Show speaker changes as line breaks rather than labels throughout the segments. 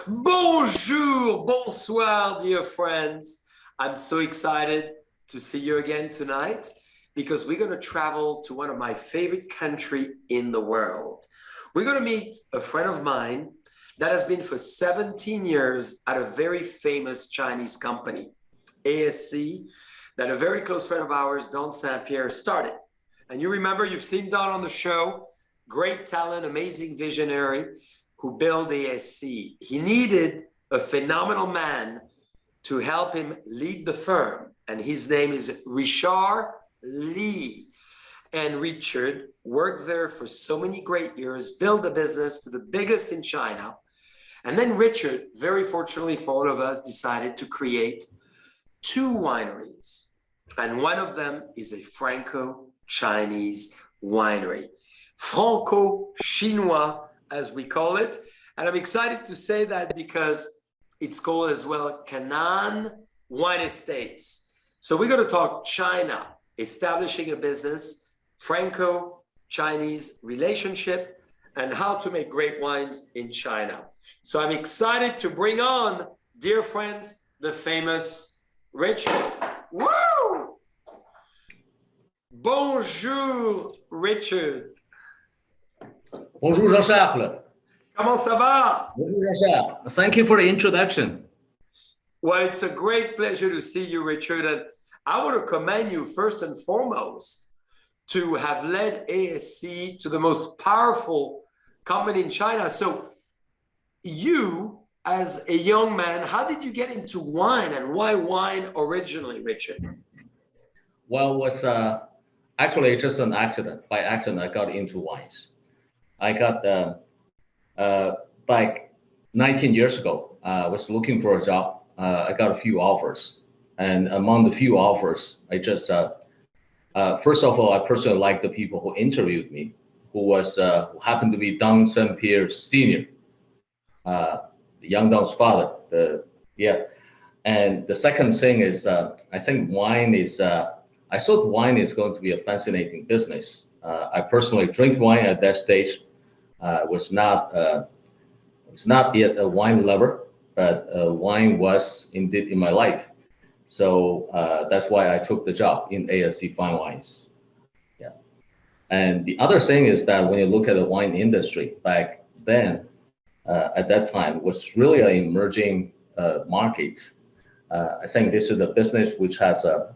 Bonjour, bonsoir, dear friends. I'm so excited to see you again tonight because we're going to travel to one of my favorite countries in the world. We're going to meet a friend of mine that has been for 17 years at a very famous Chinese company, ASC, that a very close friend of ours, Don St. Pierre, started. And you remember, you've seen Don on the show, great talent, amazing visionary who built ASC. He needed a phenomenal man to help him lead the firm. And his name is Richard Lee. And Richard worked there for so many great years, built the business to the biggest in China. And then Richard, very fortunately for all of us, decided to create two wineries. And one of them is a Franco-Chinese winery. Franco-Chinois, as we call it. And I'm excited to say that because it's called as well Canaan Wine Estates. So we're going to talk China, establishing a business, Franco-Chinese relationship, and how to make great wines in China. So I'm excited to bring on, dear friends, the famous Richard. Woo! Bonjour, Richard.
Bonjour, Jean-Charles.
Comment ça va?
Bonjour, Jean-Charles. Thank you for the introduction.
Well, it's a great pleasure to see you, Richard. And I want to commend you first and foremost to have led ASC to the most powerful company in China. So you, as a young man, how did you get into wine and why wine originally, Richard?
Well, it was actually just an accident. By accident, I got into wines. I got like 19 years ago, I was looking for a job. I got a few offers, and among the few offers, I just first of all, I personally liked the people who interviewed me, who happened to be Don St. Pierre Senior, young Don's father. And the second thing is, I think wine is. I thought wine is going to be a fascinating business. I personally drink wine at that stage. Was not yet a wine lover, but wine was indeed in my life. So that's why I took the job in ASC Fine Wines. Yeah. And the other thing is that when you look at the wine industry back then, at that time, was really an emerging market. I think this is a business which has a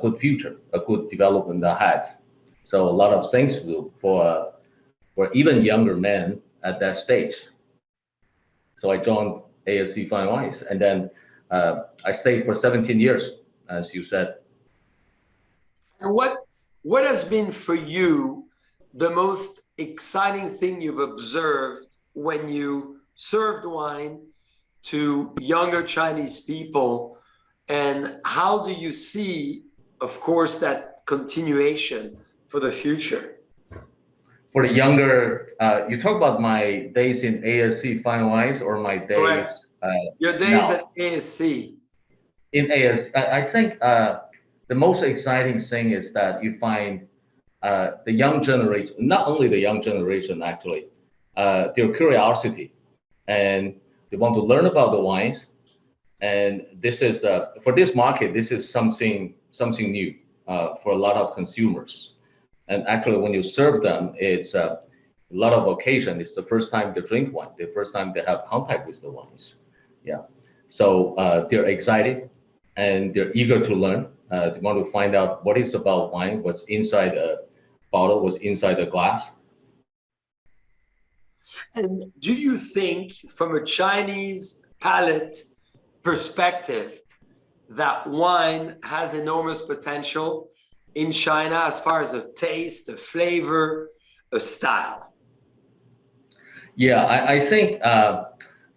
good future, a good development ahead. So a lot of things to do for even younger men at that stage. So I joined ASC Fine Wines, and then I stayed for 17 years, as you said.
And what has been for you the most exciting thing you've observed when you served wine to younger Chinese people? And how do you see, of course, that continuation for the future?
For the younger, you talk about my days in ASC Fine Wines or my days?
Correct. Your days
now.
at ASC.
In ASC, I think the most exciting thing is that you find the young generation, not only the young generation actually, their curiosity, and they want to learn about the wines. And this is for this market, this is something new for a lot of consumers. And actually, when you serve them, it's a lot of occasion. It's the first time they drink wine, the first time they have contact with the wines. Yeah. So they're excited and they're eager to learn. They want to find out what is about wine, what's inside a bottle, what's inside a glass.
And do you think, from a Chinese palate perspective, that wine has enormous potential in China as far as a taste, a flavor, a style?
Yeah, I think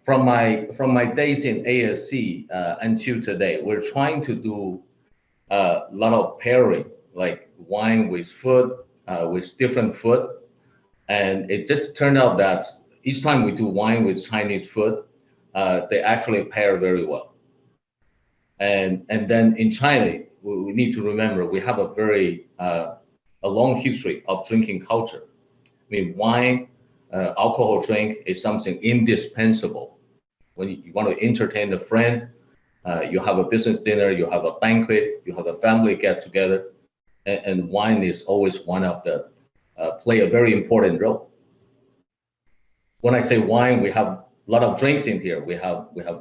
from my days in ASC until today, we're trying to do a lot of pairing, like wine with food, with different food, and it just turned out that each time we do wine with Chinese food, they actually pair very well. And then in China, we need to remember we have a long history of drinking culture. I mean, wine, alcohol drink is something indispensable when you want to entertain a friend, you have a business dinner, you have a banquet, you have a family get together, and wine is always one of the play a very important role. When I say wine, we have a lot of drinks in here. We have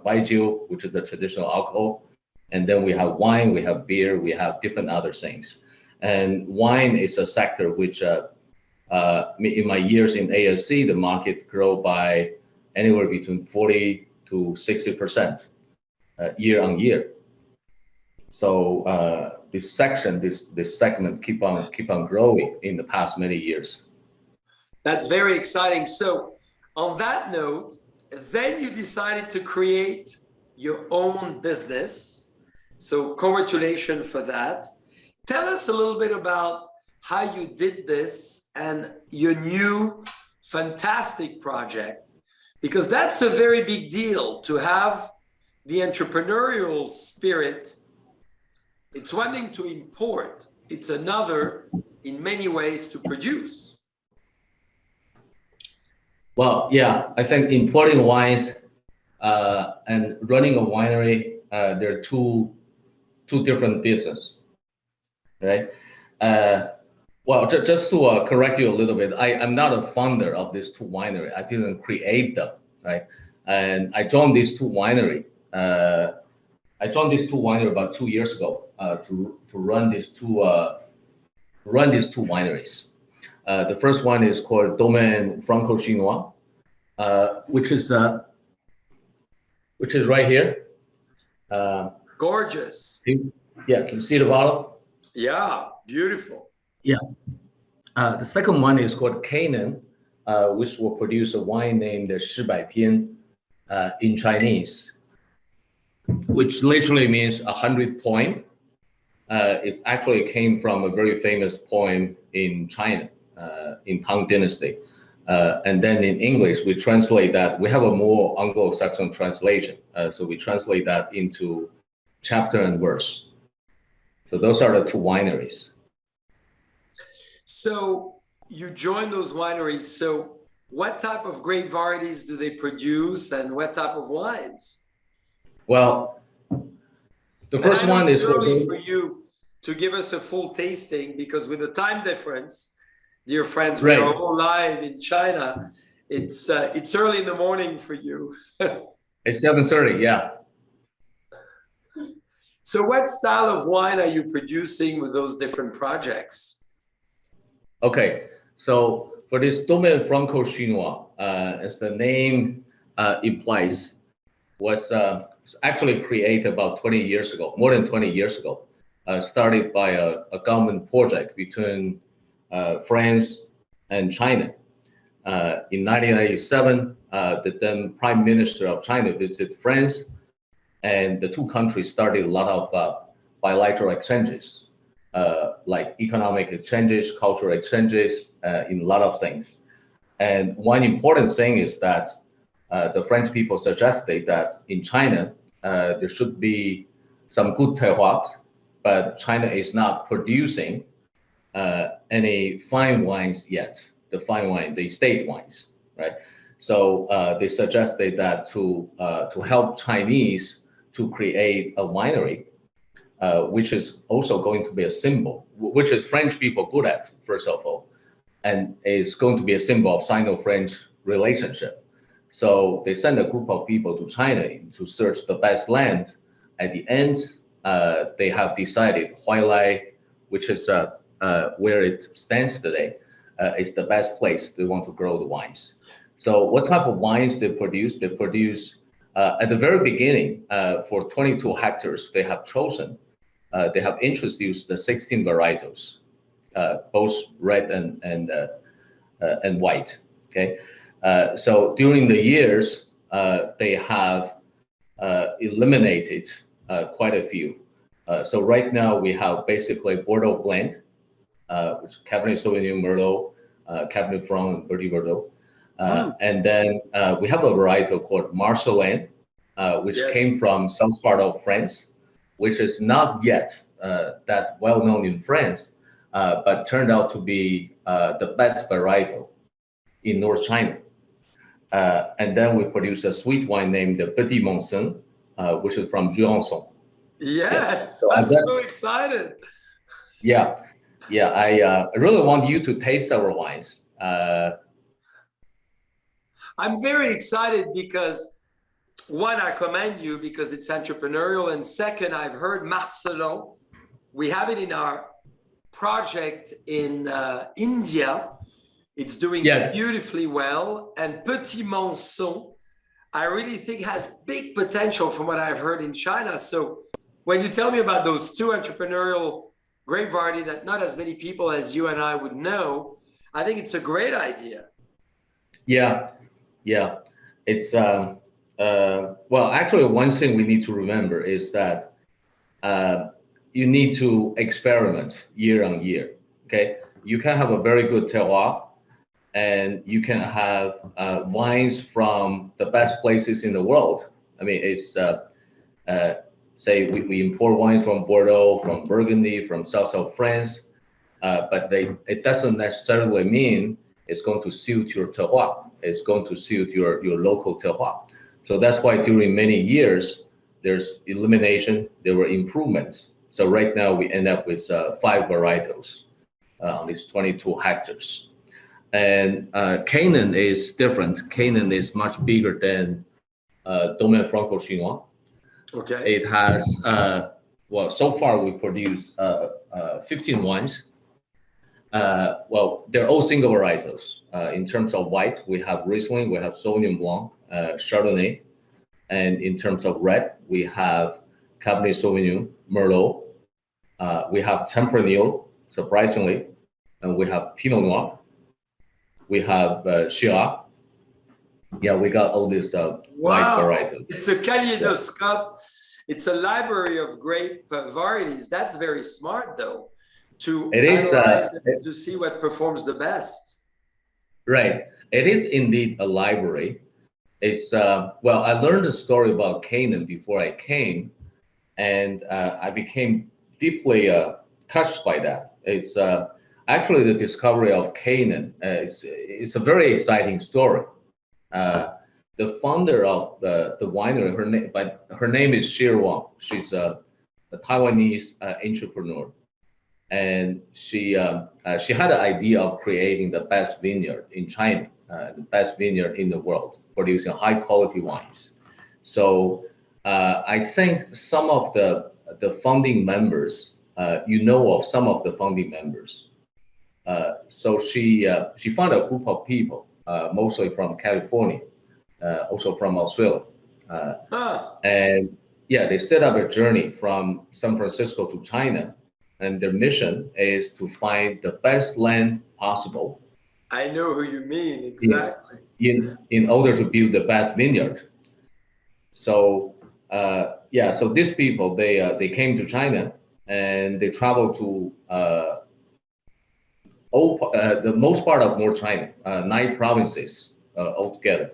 baijiu, which is the traditional alcohol, and then we have wine, we have beer, we have different other things. And wine is a sector which, in my years in ASC, the market grow by anywhere between 40 to 60% year on year. So this segment keep on growing in the past many years.
That's very exciting. So on that note, then you decided to create your own business. So congratulations for that. Tell us a little bit about how you did this and your new fantastic project, because that's a very big deal to have the entrepreneurial spirit. It's one thing to import, it's another in many ways to produce.
Well, yeah, I think importing wines and running a winery, they're two different business, right? Well, just to correct you a little bit, I'm not a founder of these two winery. I didn't create them, right? And I joined these two winery. About 2 years ago to run these two wineries. The first one is called Domaine Franco-Chinois, which is right here.
Gorgeous.
Yeah, can you see the bottle?
Yeah, beautiful.
Yeah. The second one is called Canaan, which will produce a wine named Shi Bai Pian in Chinese, which literally means 100 poem. It actually came from a very famous poem in China, in Tang Dynasty. And then in English, we translate that. We have a more Anglo-Saxon translation. So we translate that into chapter and verse. So those are the two wineries.
So you join those wineries. So what type of grape varieties do they produce and what type of wines?
Well, the first one is
early for you to give us a full tasting, because with the time difference, dear friends, we are all live in China. It's early in the morning for you.
It's 7:30, yeah.
So what style of wine are you producing with those different projects?
Okay, so for this Domaine Franco-Chinois, as the name implies, was actually created about 20 years ago, more than 20 years ago, started by a government project between France and China. In 1997, the then Prime Minister of China visited France, and the two countries started a lot of bilateral exchanges, like economic exchanges, cultural exchanges, in a lot of things. And one important thing is that the French people suggested that in China, there should be some good terroirs, but China is not producing any fine wines yet, the estate wines, right? So they suggested that to help Chinese to create a winery, which is also going to be a symbol, which is French people good at, first of all, and is going to be a symbol of Sino-French relationship. So they sent a group of people to China to search the best land. At the end, they have decided Huailai, which is where it stands today, is the best place they want to grow the wines. So what type of wines they produce? They produce, at the very beginning, for 22 hectares, they have chosen, they have introduced the 16 varietals, both red and white, okay? So during the years, they have eliminated quite a few. So right now we have basically Bordeaux blend, which is Cabernet Sauvignon, Merlot, Cabernet Franc, and Petit Verdot. And then we have a variety called Marcelin, which came from south part of France, which is not yet that well known in France, but turned out to be the best varietal in North China. And then we produce a sweet wine named the Petit Monson, which is from Jurançon.
Yes,
So
I'm so excited.
yeah, I really want you to taste our wines.
I'm very excited because one, I commend you because it's entrepreneurial. And second, I've heard Marcelon. We have it in our project in India. It's doing
Yes.
beautifully well. And Petit Monson, I really think has big potential from what I've heard in China. So when you tell me about those two entrepreneurial grape variety that not as many people as you and I would know, I think it's a great idea.
Yeah, yeah. It's well, actually, one thing we need to remember is that you need to experiment year on year. Okay, you can have a very good terroir, and you can have wines from the best places in the world. I mean, it's uh, say we import wines from Bordeaux, from Burgundy, from south of France, but it doesn't necessarily mean it's going to suit your terroir. It's going to suit your local terroir. So that's why during many years, there's elimination, there were improvements. So right now we end up with 5 varietals on these 22 hectares. And Canaan is different. Canaan is much bigger than Domaine Franco-Chinois.
Okay.
It has, well, so far we produced 15 wines. Well, they're all single varietals. In terms of white, we have Riesling, we have Sauvignon Blanc, Chardonnay. And in terms of red, we have Cabernet Sauvignon, Merlot. We have Tempranillo, surprisingly, and we have Pinot Noir. We have Shiraz. Yeah, we got all these white varietals.
It's a kaleidoscope. It's a library of grape varieties. That's very smart, though, to analyze it, to see what performs the best.
Right. It is indeed a library. It's well, I learned a story about Canaan before I came, and I became deeply touched by that. It's actually the discovery of Canaan. It's a very exciting story. The founder of the winery, her name is Shir Wang. She's a Taiwanese entrepreneur, and she had an idea of creating the best vineyard in China, the best vineyard in the world, producing high quality wines. So I think some of the founding members, you know of some of the founding members. So she found a group of people, mostly from California, also from Australia, and yeah, they set up a journey from San Francisco to China, and their mission is to find the best land possible.
I know who you mean, exactly.
In order to build the best vineyard. So yeah, so these people they came to China and they traveled to the most part of North China, 9 provinces altogether,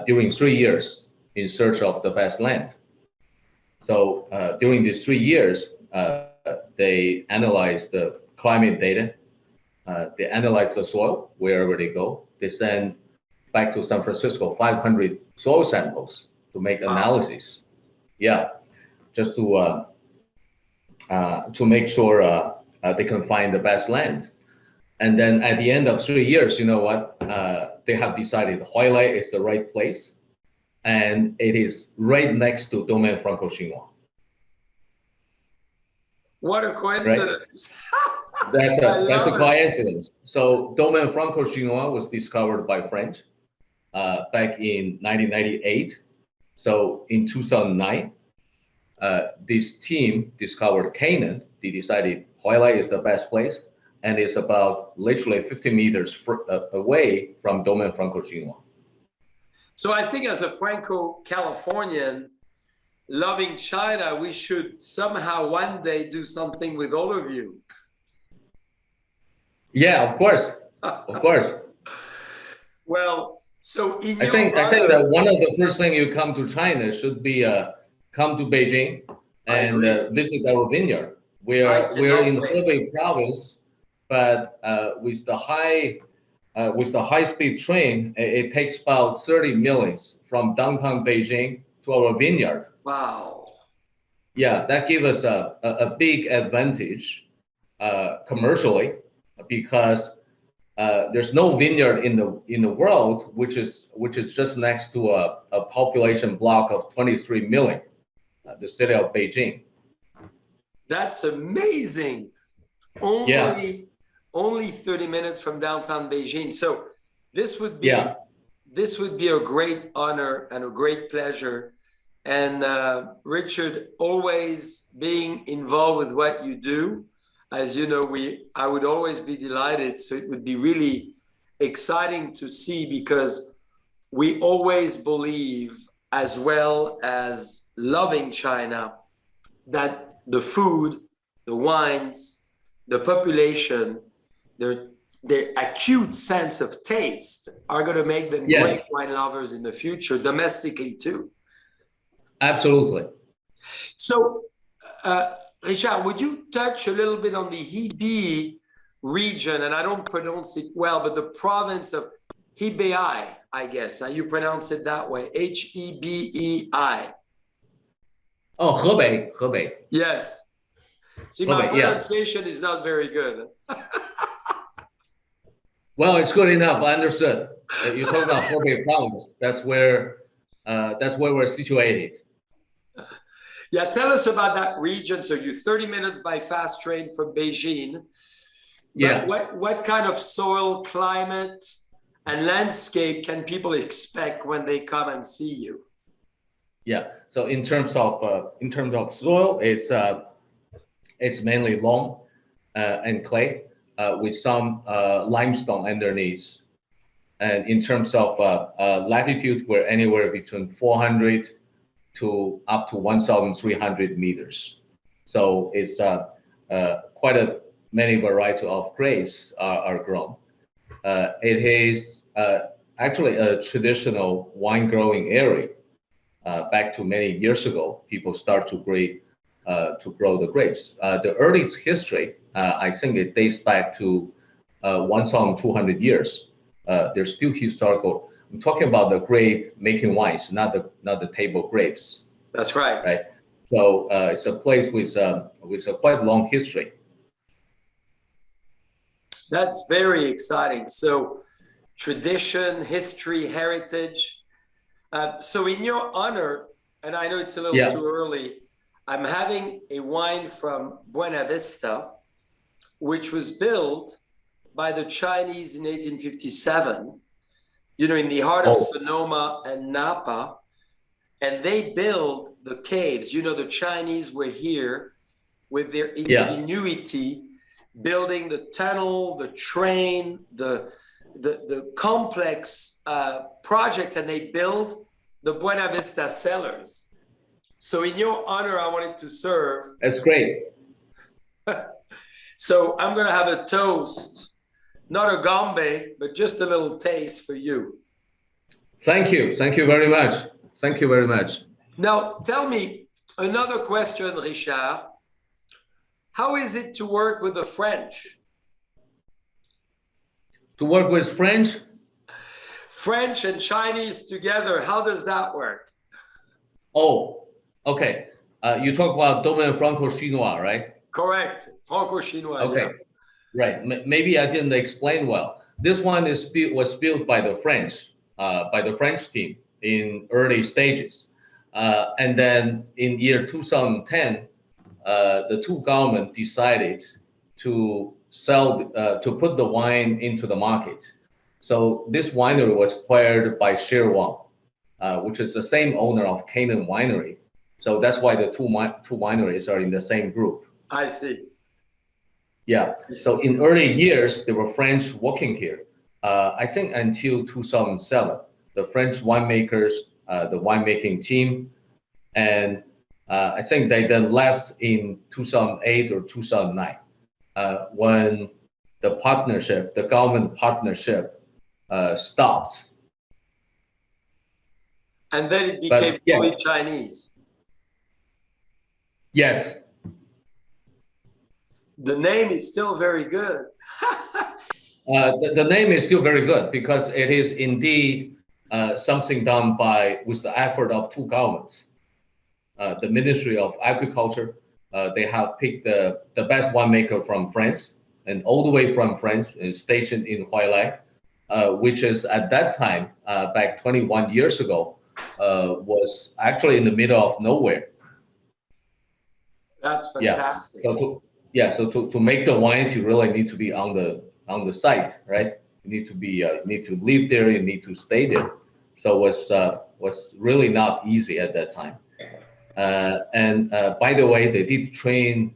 during 3 years in search of the best land. So during these 3 years, they analyzed the climate data, they analyze the soil wherever they go. They send back to San Francisco 500 soil samples to make analysis. Yeah, just to make sure they can find the best land. And then at the end of 3 years, you know what? They have decided Huailai is the right place, and it is right next to Domaine Franco-Chinois.
What a coincidence!
Right? That's a coincidence. So Domaine Franco-Chinois was discovered by French back in 1998. So in 2009, this team discovered Canaan. They decided Huailai is the best place, and it's about literally 50 meters away from Domaine Franco-Chinois.
So I think as a Franco-Californian loving China, we should somehow one day do something with all of you.
Yeah, of course, of course.
Well, so
I think that one of the first thing you come to China should be come to Beijing and visit our vineyard. We're in Hebei province, but with the high with the high-speed train, it takes about 30 minutes from downtown Beijing to our vineyard.
Wow.
Yeah, that gives us a big advantage commercially, because there's no vineyard in the world which is just next to a population block of 23 million, the city of Beijing.
That's amazing. Only 30 minutes from downtown Beijing. So this would be a great honor and a great pleasure. And Richard, always being involved with what you do, as you know, I would always be delighted. So it would be really exciting to see, because we always believe, as well as loving China, that the food, the wines, the population, their acute sense of taste are going to make them great wine lovers in the future, domestically too.
Absolutely.
So, Richard, would you touch a little bit on the Hebei region? And I don't pronounce it well, but the province of Hebei, I guess. You pronounce it that way, Hebei.
Oh, Hebei.
Yes. See, my pronunciation is not very good.
Well, it's good enough. I understood. You talk about Hebei province. That's where we're situated.
Yeah, tell us about that region. So you're 30 minutes by fast train from Beijing.
Yeah.
What kind of soil, climate, and landscape can people expect when they come and see you?
Yeah. So in terms of soil, it's mainly loam and clay with some limestone underneath. And in terms of latitude, we're anywhere between 400 to up to 1,300 meters. So it's quite many variety of grapes are grown. It is actually a traditional wine growing area. Back to many years ago, people start to grow the grapes. The earliest history, I think it dates back to 1,200 years. There's still historical. I'm talking about the grape making wines, not the table grapes.
That's right.
Right. So it's a place with a quite long history.
That's very exciting. So tradition, history, heritage. So in your honor, and I know it's a little too early, I'm having a wine from Buena Vista, which was built by the Chinese in 1857, in the heart of Sonoma and Napa. And they build the caves. The Chinese were here with their ingenuity, building the tunnel, the train, the complex project, and they built the Buena Vista cellars. So in your honor, I wanted to serve.
That's great.
So I'm going to have a toast, not a gombe, but just a little taste for you.
Thank you. Thank you very much. Thank you very much.
Now, tell me another question, Richard. How is it to work with the French?
To work with French?
French and Chinese together, how does that work?
Oh, okay. You talk about domaine franco-chinois, right?
Correct. Franco-chinois.
Okay. Yeah. Right. Maybe I didn't explain well. This one was built by the French team in early stages. And then in year 2010, the two governments decided to put the wine into the market. So this winery was acquired by Shirwan, which is the same owner of Canaan Winery. So that's why the two wineries are in the same group.
I see.
Yeah. So in early years, there were French working here. I think until 2007, the French winemakers, the winemaking team, and I think they then left in 2008 or 2009 when the government partnership stopped.
And then it became fully Chinese.
Yes.
The name is still very good.
The name is still very good because it is indeed something done with the effort of two governments. The Ministry of Agriculture, they have picked the best winemaker from France, and all the way from France, stationed in Huailai, which is at that time, back 21 years ago, was actually in the middle of nowhere.
That's
Yeah.
fantastic.
So to make the wines, you really need to be on the site, right? You need to be you need to live there. You need to stay there. So it was really not easy at that time. And by the way, they did train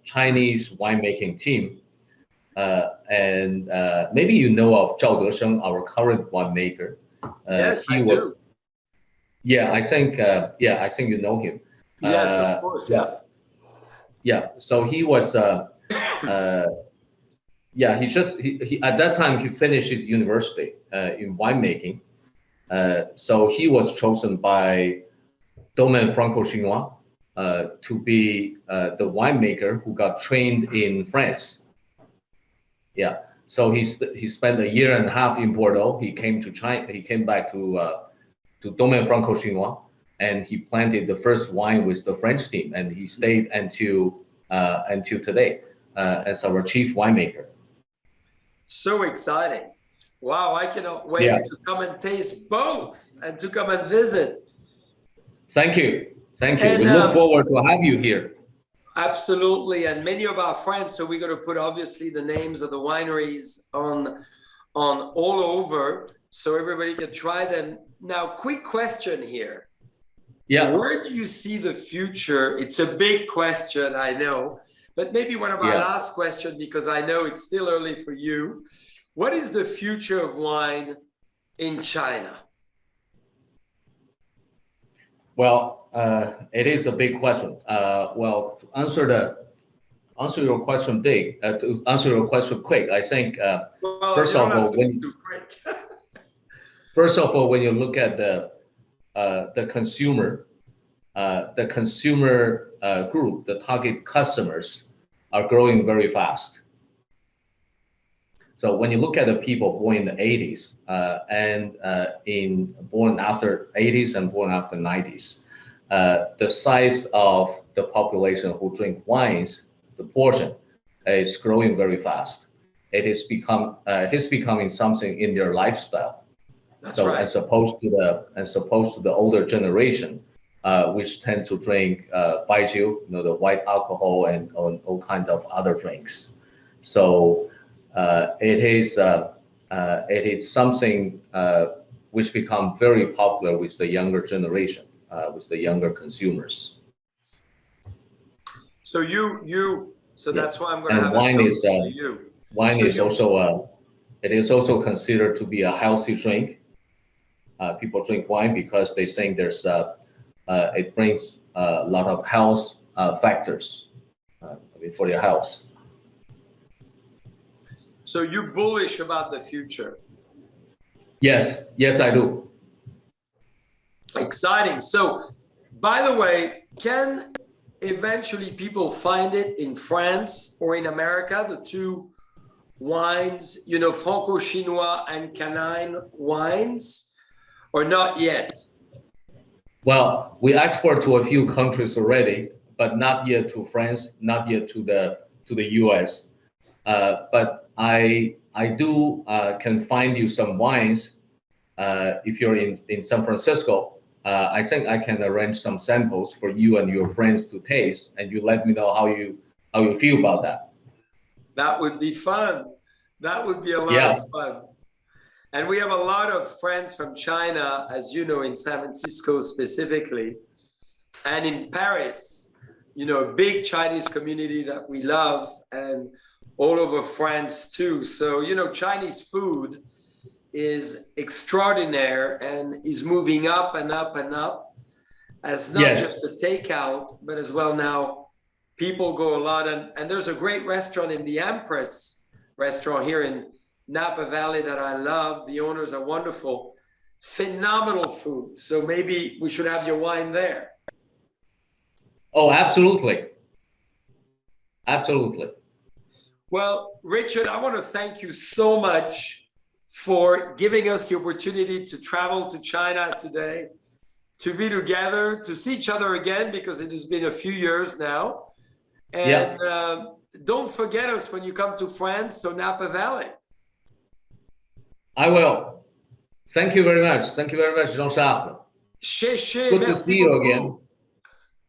Chinese winemaking team. And maybe you know of Zhao Desheng, our current winemaker.
Yes,
He
I
was.
do.
Yeah, I think you know him.
Yes, of course. Yeah.
Yeah. So he was. Yeah, he at that time he finished his university in winemaking. So he was chosen by Domaine Franco-Chinois to be the winemaker who got trained in France. Yeah. So he spent a year and a half in Bordeaux. He came to China. He came back to Domaine Franco-Chinois, and he planted the first wine with the French team, and he stayed until today as our chief winemaker.
So exciting. Wow, I cannot wait
Yeah.
to come and taste both and to come and visit.
Thank you. Thank you.
And,
We look forward to have you here.
Absolutely. And many of our friends, so we're going to put obviously the names of the wineries on all over so everybody can try them. Now, quick question here.
Yeah.
Where do you see the future? It's a big question, I know, but maybe one of our last questions, because I know it's still early for you. What is the future of wine in China?
Well, it is a big question. Well, to answer your question to answer your question quick, I think
Well,
first
you
of
don't have
all,
to be too quick.
first of all, when you look at the consumer group, the target customers are growing very fast. So when you look at the people born in the 80s born after 80s and born after 90s, the size of the population who drink wines, the portion, is growing very fast. It is becoming something in their lifestyle.
That's right.
As opposed to the older generation, which tend to drink baijiu, the white alcohol, and all kinds of other drinks. So it is something which become very popular with the younger generation, with the younger consumers.
So that's why I'm going to have
wine
a toast for you.
Wine is also it is also considered to be a healthy drink. People drink wine because they think it brings a lot of health factors for your health.
So you're bullish about the future?
Yes, I do.
Exciting. So, by the way, can eventually people find it in France or in America, the two wines, Franco-Chinois and Canine wines, or not yet?
Well, we export to a few countries already, but not yet to France, not yet to the US. But I do can find you some wines if you're in San Francisco. I think I can arrange some samples for you and your friends to taste, and you let me know how you feel about that.
That would be fun. That would be a lot of fun. And we have a lot of friends from China, as you know, in San Francisco specifically, and in Paris, a big Chinese community that we love, and all over France too. So, Chinese food is extraordinary and is moving up and up and up as not just a takeout, but as well now people go a lot. And there's a great restaurant in the Empress restaurant here in Napa Valley that I love. The owners are wonderful, phenomenal food. So maybe we should have your wine there.
Oh, absolutely. Absolutely.
Well, Richard, I want to thank you so much for giving us the opportunity to travel to China today, to be together, to see each other again, because it has been a few years now. And don't forget us when you come to France, so Napa Valley.
I will. Thank you very much. Thank you very much, Jean-Charles.
Chez,
Good to
merci
see you
beaucoup.
again.